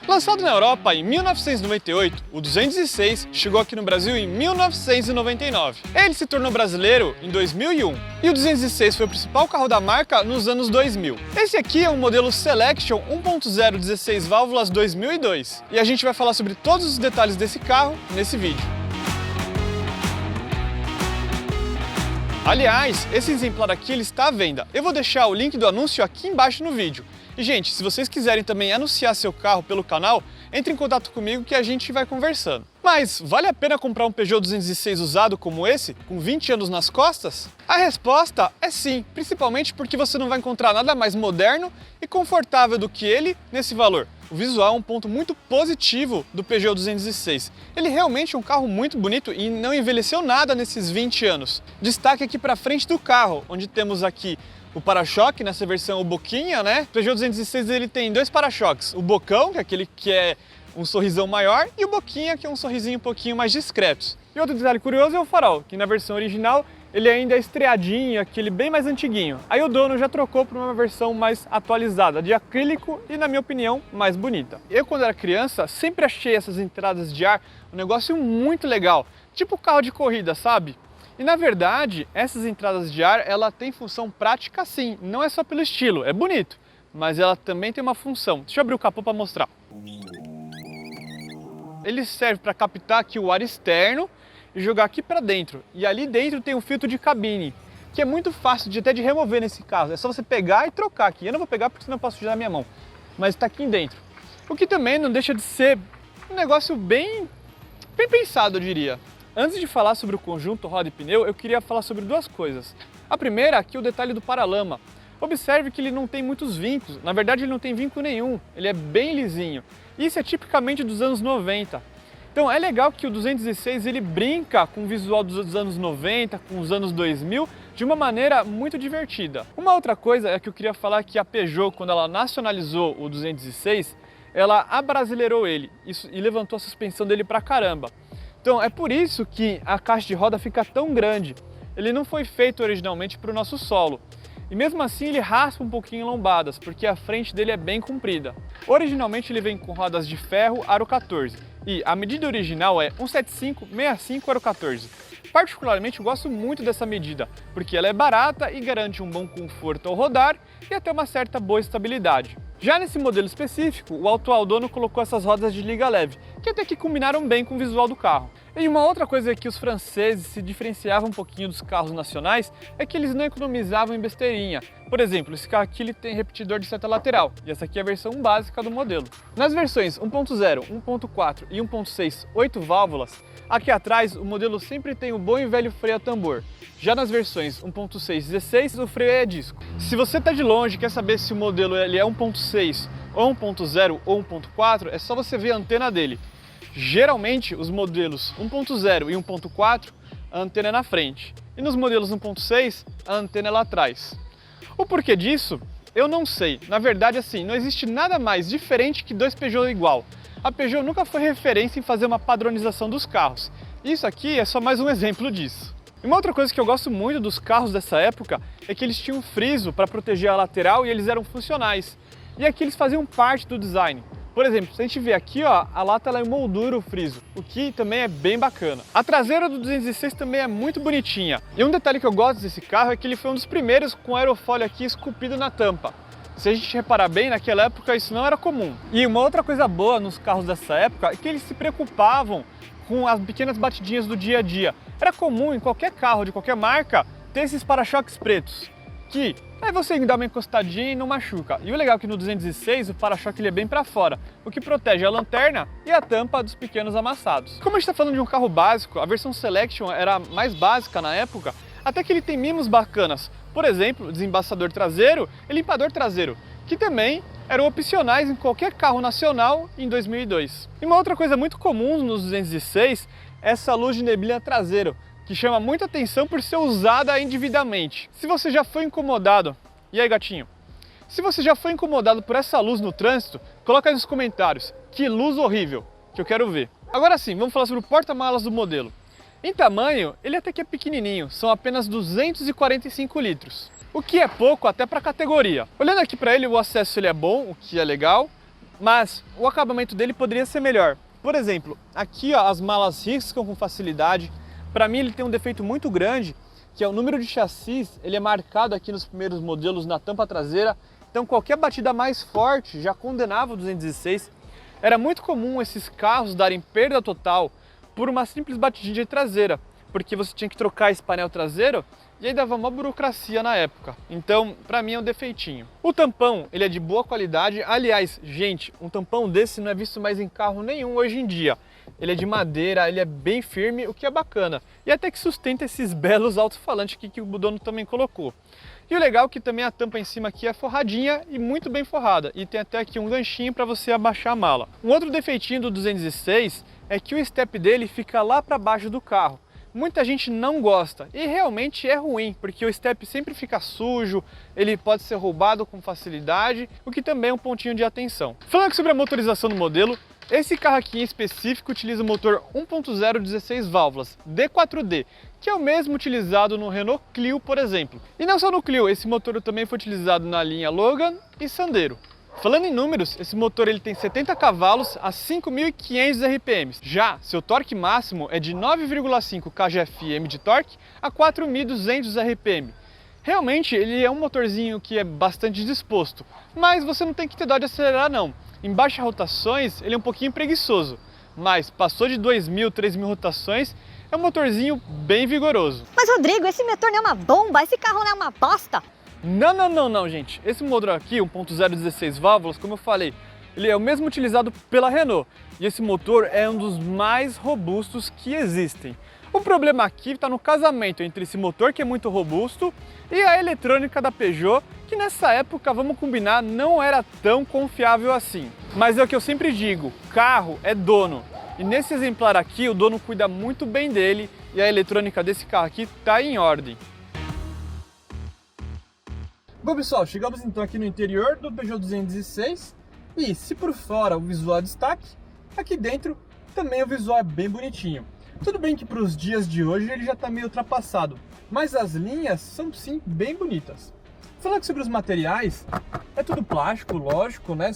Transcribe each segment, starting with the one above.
Lançado na Europa em 1998, o 206 chegou aqui no Brasil em 1999. Ele se tornou brasileiro em 2001 e o 206 foi o principal carro da marca nos anos 2000. Esse aqui é um modelo Selection 1.0 16 válvulas 2002 e a gente vai falar sobre todos os detalhes desse carro nesse vídeo. Aliás, esse exemplar aqui ele está à venda. Eu vou deixar o link do anúncio aqui embaixo no vídeo. E gente, se vocês quiserem também anunciar seu carro pelo canal, entre em contato comigo que a gente vai conversando. Mas vale a pena comprar um Peugeot 206 usado como esse, com 20 anos nas costas? A resposta é sim, principalmente porque você não vai encontrar nada mais moderno e confortável do que ele nesse valor. O visual é um ponto muito positivo do Peugeot 206. Ele realmente é um carro muito bonito e não envelheceu nada nesses 20 anos. Destaque aqui para frente do carro, onde temos aqui o para-choque, nessa versão o Boquinha, né? O Peugeot 206 ele tem dois para-choques, o Bocão, que é aquele que é um sorrisão maior, e o Boquinha, que é um sorrisinho um pouquinho mais discreto. E outro detalhe curioso é o farol, que na versão original ele ainda é estreadinho, aquele bem mais antiguinho. Aí o dono já trocou para uma versão mais atualizada, de acrílico e, na minha opinião, mais bonita. Eu, quando era criança, sempre achei essas entradas de ar um negócio muito legal, tipo carro de corrida, sabe? E na verdade, essas entradas de ar, ela tem função prática sim, não é só pelo estilo, é bonito, mas ela também tem uma função. Deixa eu abrir o capô para mostrar. Ele serve para captar aqui o ar externo e jogar aqui para dentro. E ali dentro tem um filtro de cabine, que é muito fácil até de remover nesse carro. É só você pegar e trocar aqui. Eu não vou pegar porque senão eu posso sujar a minha mão, mas está aqui dentro. O que também não deixa de ser um negócio bem pensado, eu diria. Antes de falar sobre o conjunto roda e pneu, eu queria falar sobre duas coisas. A primeira aqui é o detalhe do paralama. Observe que ele não tem muitos vincos, na verdade ele não tem vinco nenhum, ele é bem lisinho. Isso é tipicamente dos anos 90. Então é legal que o 206 ele brinca com o visual dos anos 90, com os anos 2000, de uma maneira muito divertida. Uma outra coisa é que eu queria falar que a Peugeot, quando ela nacionalizou o 206, ela abrasileirou ele e levantou a suspensão dele pra caramba. Então é por isso que a caixa de roda fica tão grande. Ele não foi feito originalmente para o nosso solo. E mesmo assim ele raspa um pouquinho em lombadas, porque a frente dele é bem comprida. Originalmente ele vem com rodas de ferro aro 14 e a medida original é 175/65 aro 14. Particularmente eu gosto muito dessa medida, porque ela é barata e garante um bom conforto ao rodar e até uma certa boa estabilidade. Já nesse modelo específico, o atual dono colocou essas rodas de liga leve, que até que combinaram bem com o visual do carro. E uma outra coisa que os franceses se diferenciavam um pouquinho dos carros nacionais é que eles não economizavam em besteirinha. Por exemplo, esse carro aqui ele tem repetidor de seta lateral, e essa aqui é a versão básica do modelo. Nas versões 1.0, 1.4 e 1.6 8 válvulas, aqui atrás o modelo sempre tem o bom e velho freio a tambor. Já nas versões 1.6 16, o freio é a disco. Se você está de longe e quer saber se o modelo ele é 1.6 ou 1.0 ou 1.4, é só você ver a antena dele. Geralmente, os modelos 1.0 e 1.4, a antena é na frente. E nos modelos 1.6, a antena é lá atrás. O porquê disso, eu não sei. Na verdade, assim, não existe nada mais diferente que dois Peugeot igual. A Peugeot nunca foi referência em fazer uma padronização dos carros. Isso aqui é só mais um exemplo disso. E uma outra coisa que eu gosto muito dos carros dessa época é que eles tinham friso para proteger a lateral e eles eram funcionais. E aqui eles faziam parte do design. Por exemplo, se a gente ver aqui, ó, a lata ela emoldura o friso, o que também é bem bacana. A traseira do 206 também é muito bonitinha. E um detalhe que eu gosto desse carro é que ele foi um dos primeiros com aerofólio aqui esculpido na tampa. Se a gente reparar bem, naquela época isso não era comum. E uma outra coisa boa nos carros dessa época é que eles se preocupavam com as pequenas batidinhas do dia a dia. Era comum em qualquer carro de qualquer marca ter esses para-choques pretos, que aí você dá uma encostadinha e não machuca. E o legal é que no 206 o para-choque ele é bem para fora, o que protege a lanterna e a tampa dos pequenos amassados. Como a gente está falando de um carro básico, a versão Selection era mais básica na época, até que ele tem mimos bacanas. Por exemplo, desembaçador traseiro e limpador traseiro, que também eram opcionais em qualquer carro nacional em 2002. E uma outra coisa muito comum nos 206 é essa luz de neblina traseiro, que chama muita atenção por ser usada indevidamente. Se você já foi incomodado, e aí gatinho? Se você já foi incomodado por essa luz no trânsito, coloca aí nos comentários, que luz horrível, que eu quero ver. Agora sim, vamos falar sobre o porta-malas do modelo. Em tamanho, ele até que é pequenininho, são apenas 245 litros. O que é pouco até para a categoria. Olhando aqui para ele, o acesso ele é bom, o que é legal. mas o acabamento dele poderia ser melhor. Por exemplo, aqui ó, as malas riscam com facilidade. Para mim ele tem um defeito muito grande, que é o número de chassis, ele é marcado aqui nos primeiros modelos na tampa traseira, então qualquer batida mais forte já condenava o 216. Era muito comum esses carros darem perda total por uma simples batidinha traseira, porque você tinha que trocar esse painel traseiro e aí dava uma burocracia na época. Então, para mim é um defeitinho. O tampão, ele é de boa qualidade. Aliás, gente, um tampão desse não é visto mais em carro nenhum hoje em dia. Ele é de madeira, ele é bem firme, o que é bacana. E até que sustenta esses belos alto-falantes que o dono também colocou. E o legal é que também a tampa em cima aqui é forradinha e muito bem forrada. E tem até aqui um ganchinho para você abaixar a mala. Um outro defeitinho do 216 é que o step dele fica lá para baixo do carro. Muita gente não gosta e realmente é ruim, porque o step sempre fica sujo, ele pode ser roubado com facilidade, o que também é um pontinho de atenção. Falando sobre a motorização do modelo, esse carro aqui em específico utiliza o motor 1.0 16 válvulas D4D, que é o mesmo utilizado no Renault Clio, por exemplo. E não só no Clio, esse motor também foi utilizado na linha Logan e Sandero. Falando em números, esse motor ele tem 70 cavalos a 5.500 RPM. Já seu torque máximo é de 9,5 kgfm de torque a 4.200 RPM. Realmente ele é um motorzinho que é bastante disposto, mas você não tem que ter dó de acelerar não. Em baixas rotações ele é um pouquinho preguiçoso, mas passou de 2.000, 3.000 rotações, é um motorzinho bem vigoroso. Mas Rodrigo, esse motor não é uma bomba? Esse carro não é uma bosta? Não, gente. Esse motor aqui, 1.0 16 válvulas, como eu falei, ele é o mesmo utilizado pela Renault. E esse motor é um dos mais robustos que existem. O problema aqui está no casamento entre esse motor, que é muito robusto, e a eletrônica da Peugeot, que nessa época, vamos combinar, não era tão confiável assim. Mas é o que eu sempre digo, carro é dono. E nesse exemplar aqui, o dono cuida muito bem dele e a eletrônica desse carro aqui está em ordem. Bom pessoal, chegamos então aqui no interior do Peugeot 216 e se por fora o visual é destaque, aqui dentro também o visual é bem bonitinho. Tudo bem que para os dias de hoje ele já está meio ultrapassado, mas as linhas são sim bem bonitas. Falando sobre os materiais, é tudo plástico, lógico, né?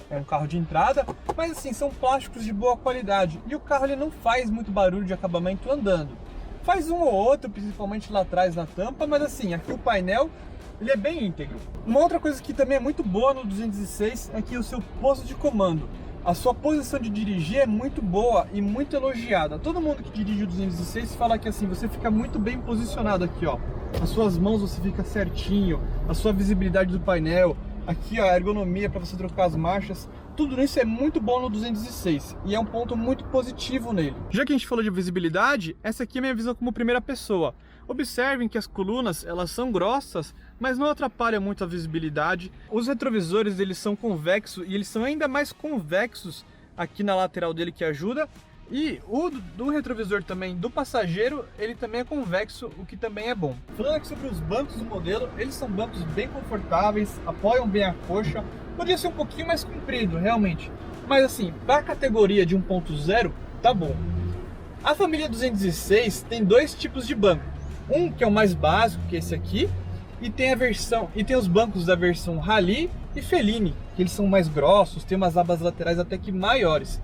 É um carro de entrada, mas assim, são plásticos de boa qualidade e o carro ele não faz muito barulho de acabamento andando. Faz um ou outro, principalmente lá atrás na tampa, mas assim, aqui o painel ele é bem íntegro. Uma outra coisa que também é muito boa no 216 é que o seu posto de comando, a sua posição de dirigir é muito boa e muito elogiada. Todo mundo que dirige o 216 fala que assim, você fica muito bem posicionado aqui, ó. As suas mãos você fica certinho, a sua visibilidade do painel, aqui ó, a ergonomia para você trocar as marchas, tudo isso é muito bom no 216 e é um ponto muito positivo nele. Já que a gente falou de visibilidade, essa aqui é a minha visão como primeira pessoa. Observem que as colunas elas são grossas, mas não atrapalham muito a visibilidade. Os retrovisores eles são convexos e eles são ainda mais convexos aqui na lateral dele, que ajuda. E o do retrovisor também do passageiro, ele também é convexo, o que também é bom. Falando aqui sobre os bancos do modelo, eles são bancos bem confortáveis, apoiam bem a coxa. Podia ser um pouquinho mais comprido, realmente. Mas assim, para a categoria de 1.0, tá bom. A família 216 tem dois tipos de banco. Um que é o mais básico, que é esse aqui, e tem os bancos da versão Rally e Feline, que eles são mais grossos, tem umas abas laterais até que maiores.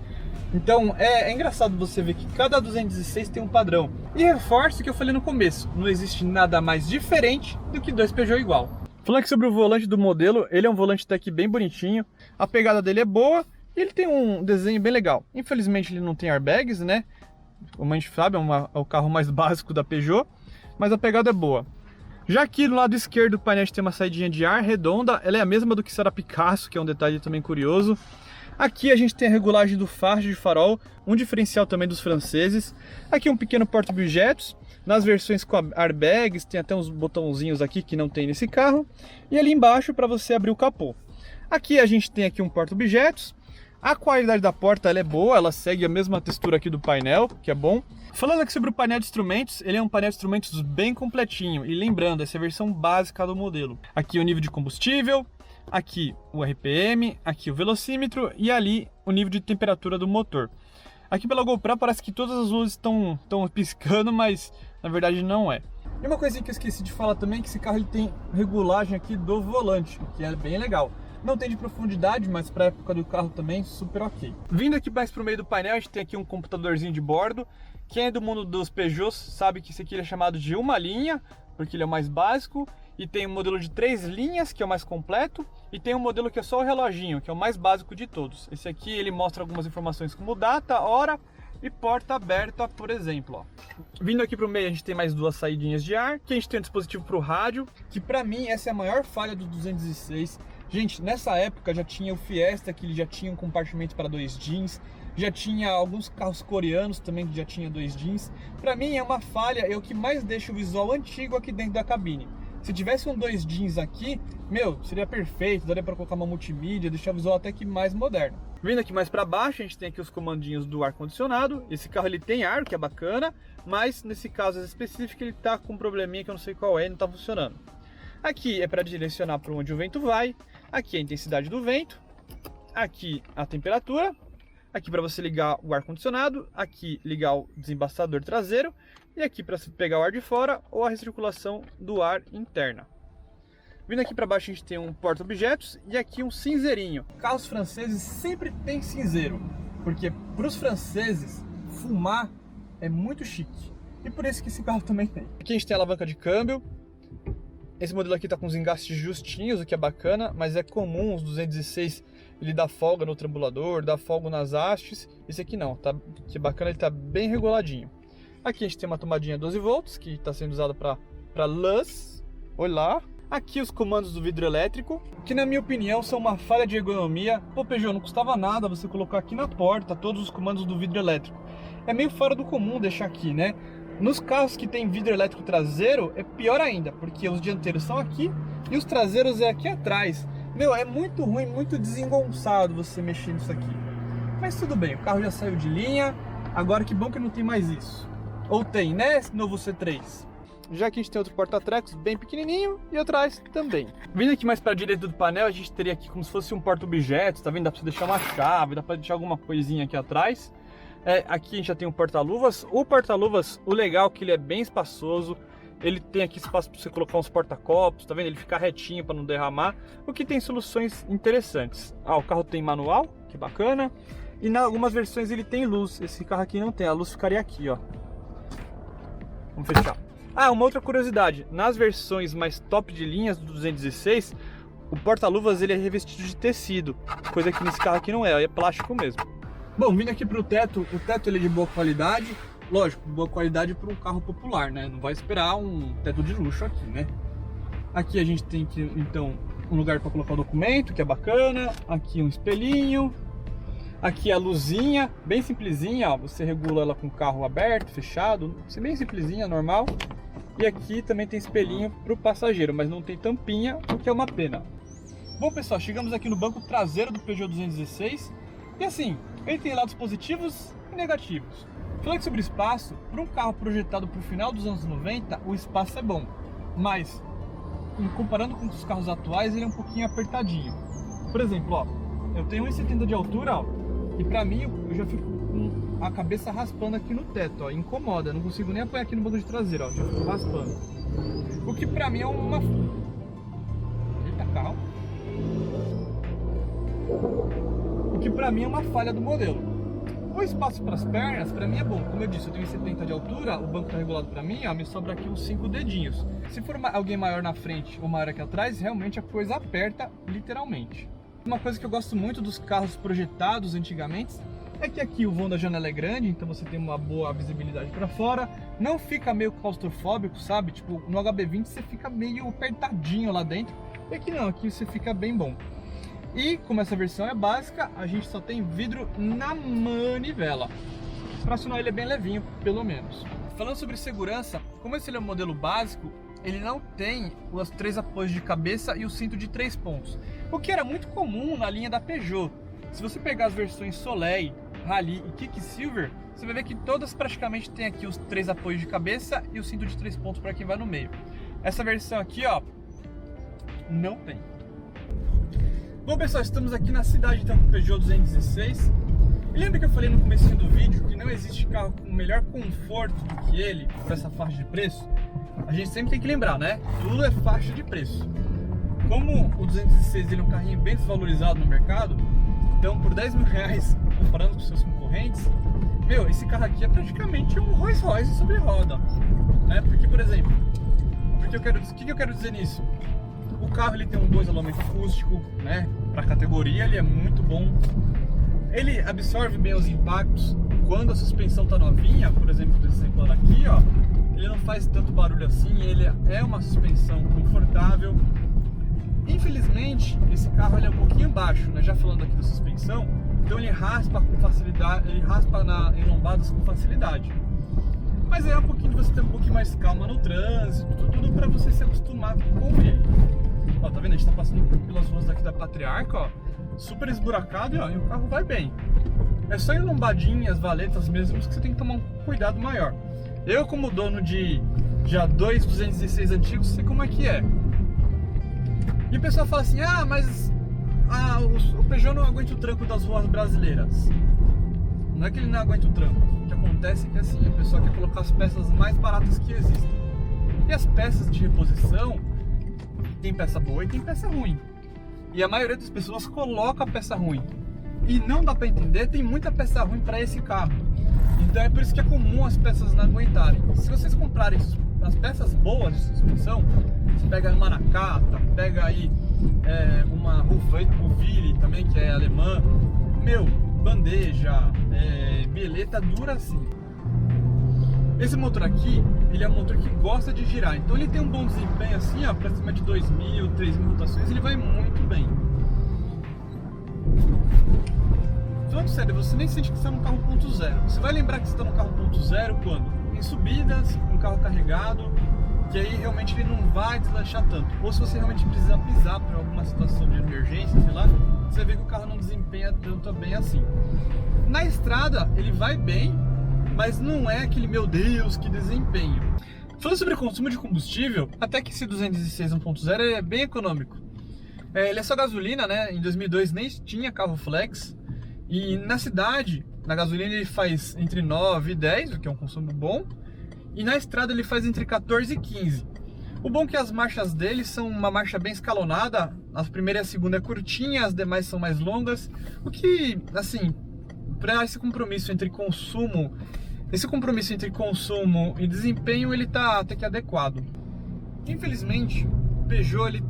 Então é engraçado você ver que cada 216 tem um padrão. E reforço o que eu falei no começo, não existe nada mais diferente do que dois Peugeot igual. Falando aqui sobre o volante do modelo, ele é um volante até que bem bonitinho, a pegada dele é boa e ele tem um desenho bem legal. Infelizmente ele não tem airbags, né? Como a gente sabe, é o carro mais básico da Peugeot, mas a pegada é boa. Já aqui no lado esquerdo do painel tem uma saidinha de ar redonda, ela é a mesma do que será Picasso, que é um detalhe também curioso. Aqui a gente tem a regulagem do faixa de farol, um diferencial também dos franceses. Aqui um pequeno porta-objetos, nas versões com airbags, tem até uns botãozinhos aqui que não tem nesse carro. E ali embaixo para você abrir o capô. Aqui a gente tem aqui um porta-objetos. A qualidade da porta ela é boa, ela segue a mesma textura aqui do painel, que é bom. Falando aqui sobre o painel de instrumentos, ele é um painel de instrumentos bem completinho. E lembrando, essa é a versão básica do modelo. Aqui o nível de combustível, aqui o RPM, aqui o velocímetro e ali o nível de temperatura do motor. Aqui pela GoPro parece que todas as luzes estão piscando, mas na verdade não é. E uma coisinha que eu esqueci de falar também é que esse carro ele tem regulagem aqui do volante, o que é bem legal. Não tem de profundidade, mas para a época do carro também, super ok. Vindo aqui mais para o meio do painel, a gente tem aqui um computadorzinho de bordo. Quem é do mundo dos Peugeots sabe que esse aqui é chamado de uma linha, porque ele é o mais básico. E tem um modelo de 3 linhas, que é o mais completo. E tem um modelo que é só o reloginho, que é o mais básico de todos. Esse aqui ele mostra algumas informações como data, hora e porta aberta, por exemplo. Ó. Vindo aqui para o meio, a gente tem mais 2 saídinhas de ar. Aqui a gente tem um dispositivo para o rádio, que para mim essa é a maior falha do 216. Gente, nessa época já tinha o Fiesta, que ele já tinha um compartimento para 2 DINs. Já tinha alguns carros coreanos também que já tinha 2 DINs. Para mim é uma falha, é o que mais deixa o visual antigo aqui dentro da cabine. Se tivesse um 2 DINs aqui, meu, seria perfeito, daria para colocar uma multimídia, deixar o visual até que mais moderno. Vindo aqui mais para baixo, a gente tem aqui os comandinhos do ar-condicionado. Esse carro ele tem ar, que é bacana, mas nesse caso específico ele tá com um probleminha que eu não sei qual é e não tá funcionando. Aqui é para direcionar para onde o vento vai, aqui é a intensidade do vento, aqui a temperatura, aqui para você ligar o ar-condicionado, aqui ligar o desembaçador traseiro e aqui para pegar o ar de fora ou a recirculação do ar interna. Vindo aqui para baixo a gente tem um porta-objetos e aqui um cinzeirinho. Carros franceses sempre tem cinzeiro, porque para os franceses fumar é muito chique e por isso que esse carro também tem. Aqui a gente tem a alavanca de câmbio. Esse modelo aqui tá com os engastes justinhos, o que é bacana, mas é comum os 216 ele dá folga no trambulador, dá folga nas hastes. Esse aqui não, tá? Que bacana, ele tá bem reguladinho. Aqui a gente tem uma tomadinha 12 volts que está sendo usada para luz. Olha lá. Aqui os comandos do vidro elétrico, que na minha opinião são uma falha de ergonomia. Pô, Peugeot, não custava nada você colocar aqui na porta todos os comandos do vidro elétrico. É meio fora do comum deixar aqui, né? Nos carros que tem vidro elétrico traseiro é pior ainda, porque os dianteiros são aqui e os traseiros é aqui atrás. Meu, é muito ruim, muito desengonçado você mexer nisso aqui. Mas tudo bem, o carro já saiu de linha, agora que bom que não tem mais isso. Ou tem, né, esse novo C3? Já que a gente tem outro porta-trecos bem pequenininho e atrás também. Vindo aqui mais para a direita do painel, a gente teria aqui como se fosse um porta-objetos, tá vendo? Dá para você deixar uma chave, dá para deixar alguma coisinha aqui atrás. Aqui a gente já tem um porta-luvas. O porta-luvas, o legal é que ele é bem espaçoso. Ele tem aqui espaço para você colocar uns porta-copos, tá vendo? Ele fica retinho para não derramar, o que tem soluções interessantes. O carro tem manual, que bacana. E em algumas versões ele tem luz. Esse carro aqui não tem, a luz ficaria aqui, ó. Vamos fechar. Uma outra curiosidade, nas versões mais top de linhas do 216, o porta-luvas ele é revestido de tecido, coisa que nesse carro aqui não é plástico mesmo. Bom, vindo aqui para o teto ele é de boa qualidade, lógico, boa qualidade para um carro popular, né? Não vai esperar um teto de luxo aqui, né? Aqui a gente tem que, então, um lugar para colocar o documento, que é bacana, aqui um espelhinho, aqui a luzinha, bem simplesinha, ó, você regula ela com o carro aberto, fechado, bem simplesinha, normal. E aqui também tem espelhinho para o passageiro, mas não tem tampinha, o que é uma pena. Bom pessoal, chegamos aqui no banco traseiro do Peugeot 216 e assim, ele tem lados positivos e negativos. Falando sobre espaço, para um carro projetado para o final dos anos 90, o espaço é bom, mas comparando com os carros atuais, ele é um pouquinho apertadinho. Por exemplo, ó, eu tenho 1,70 de altura, ó, e para mim eu já fico com a cabeça raspando aqui no teto, ó, incomoda, eu não consigo nem apoiar aqui no banco de traseiro, ó, já fico raspando. O que pra mim é uma... Eita, calma. O que pra mim é uma falha do modelo. O espaço para as pernas, pra mim é bom. Como eu disse, eu tenho 1,70 de altura, o banco tá regulado pra mim, ó, me sobra aqui uns 5 dedinhos. Se for alguém maior na frente ou maior aqui atrás, realmente a coisa aperta, literalmente. Uma coisa que eu gosto muito dos carros projetados antigamente é que aqui o vão da janela é grande, então você tem uma boa visibilidade para fora, não fica meio claustrofóbico, sabe? Tipo, no HB20 você fica meio apertadinho lá dentro, e aqui não, aqui você fica bem bom. E como essa versão é básica, a gente só tem vidro na manivela. Para acionar ele é bem levinho, pelo menos. Falando sobre segurança, como esse é um modelo básico, ele não tem os 3 apoios de cabeça e o cinto de 3 pontos, o que era muito comum na linha da Peugeot. Se você pegar as versões Soleil, Rally e Quicksilver, você vai ver que todas praticamente tem aqui os 3 apoios de cabeça e o cinto de 3 pontos para quem vai no meio. Essa versão aqui, ó, não tem. Bom pessoal, estamos aqui na cidade então com o Peugeot 216. E lembra que eu falei no começo do vídeo que não existe carro com melhor conforto do que ele por essa faixa de preço? A gente sempre tem que lembrar, né? Tudo é faixa de preço. como o 206 ele é um carrinho bem desvalorizado no mercado, então por 10 mil reais, comparando com seus concorrentes, meu, esse carro aqui é praticamente um Rolls Royce sobre roda, né? Porque, por exemplo, o que eu quero dizer nisso? O carro ele tem um bom isolamento acústico, né? Para categoria ele é muito bom. Ele absorve bem os impactos. Quando a suspensão tá novinha, por exemplo, desse exemplar aqui, ó, ele não faz tanto barulho assim. Ele é uma suspensão confortável. Infelizmente, esse carro ele é um pouquinho baixo, né? Já falando aqui da suspensão, então ele raspa com facilidade, ele raspa em lombadas com facilidade. Mas é um pouquinho de você ter um pouquinho mais calma no trânsito, tudo para você se acostumar com ele. Ó, tá vendo? A gente tá passando pelas ruas daqui da Patriarca, ó, super esburacado, ó, e o carro vai bem. É só em lombadinhas, valetas mesmo que você tem que tomar um cuidado maior. Eu, como dono de já dois 206 antigos, sei como é que é. E o pessoal fala assim, ah, mas o Peugeot não aguenta o tranco das ruas brasileiras. Não é que ele não aguenta o tranco. O que acontece é que assim, a pessoa quer colocar as peças mais baratas que existem. E as peças de reposição, tem peça boa e tem peça ruim. E a maioria das pessoas coloca a peça ruim. E não dá para entender, tem muita peça ruim para esse carro. Então é por isso que é comum as peças não aguentarem. Se vocês comprarem as peças boas de suspensão, você pega uma Nakata, pega aí uma Ruvili também, que é alemã, meu, bandeja, bieleta dura assim. Esse motor aqui, ele é um motor que gosta de girar, então ele tem um bom desempenho assim, ó, pra cima de 2.000, 3.000 rotações, ele vai muito bem. Falando sério, você nem sente que você está no carro 1.0. Você vai lembrar que você está no carro 1.0 quando? Em subidas, com o carro carregado, que aí realmente ele não vai deslanchar tanto. Ou se você realmente precisa pisar por alguma situação de emergência, sei lá, você vê que o carro não desempenha tanto bem assim. Na estrada, ele vai bem, mas não é aquele, meu Deus, que desempenho. Falando sobre consumo de combustível, até que esse 206 1.0 é bem econômico. Ele é só gasolina, né? Em 2002 nem tinha carro flex. E na cidade, na gasolina ele faz entre 9 e 10, o que é um consumo bom. E na estrada ele faz entre 14 e 15. O bom é que as marchas dele são uma marcha bem escalonada. A primeira e a segunda é curtinha, as demais são mais longas. O que, assim, para esse compromisso entre consumo e desempenho, ele tá até que adequado. Infelizmente, Peugeot,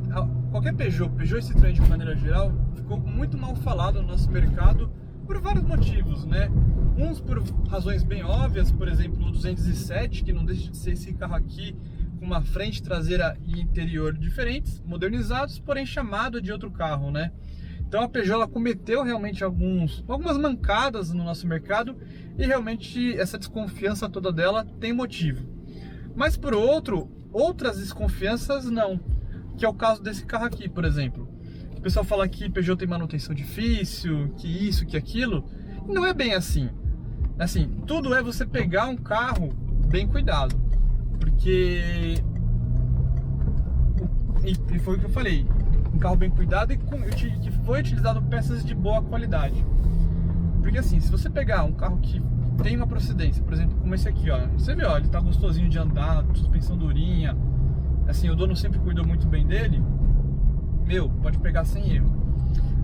qualquer Peugeot e Citroën de maneira geral, ficou muito mal falado no nosso mercado por vários motivos, né? Uns por razões bem óbvias, por exemplo, o 207, que não deixa de ser esse carro aqui com uma frente traseira e interior diferentes, modernizados, porém chamado de outro carro, né? Então a Peugeot ela cometeu realmente algumas mancadas no nosso mercado e realmente essa desconfiança toda dela tem motivo. Mas por outras desconfianças não, que é o caso desse carro aqui, por exemplo. O pessoal fala que Peugeot tem manutenção difícil, que isso, que aquilo. E não é bem assim. Assim, tudo é você pegar um carro bem cuidado. Porque... E foi o que eu falei. Um carro bem cuidado e que foi utilizado peças de boa qualidade. Porque assim, se você pegar um carro que tem uma procedência, por exemplo, como esse aqui, ó. Você vê, ó, ele tá gostosinho de andar, suspensão durinha. Assim, o dono sempre cuidou muito bem dele. Meu, pode pegar sem erro.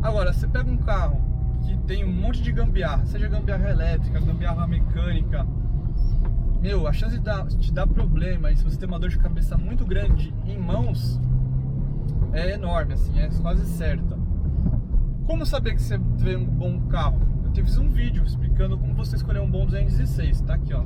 Agora, você pega um carro que tem um monte de gambiarra, seja gambiarra elétrica, gambiarra mecânica, meu, a chance de te dar problema e se você tem uma dor de cabeça muito grande em mãos é enorme, assim, é quase certa. Como saber que você tem um bom carro? Eu fiz um vídeo explicando como você escolher um bom 206, tá aqui, ó.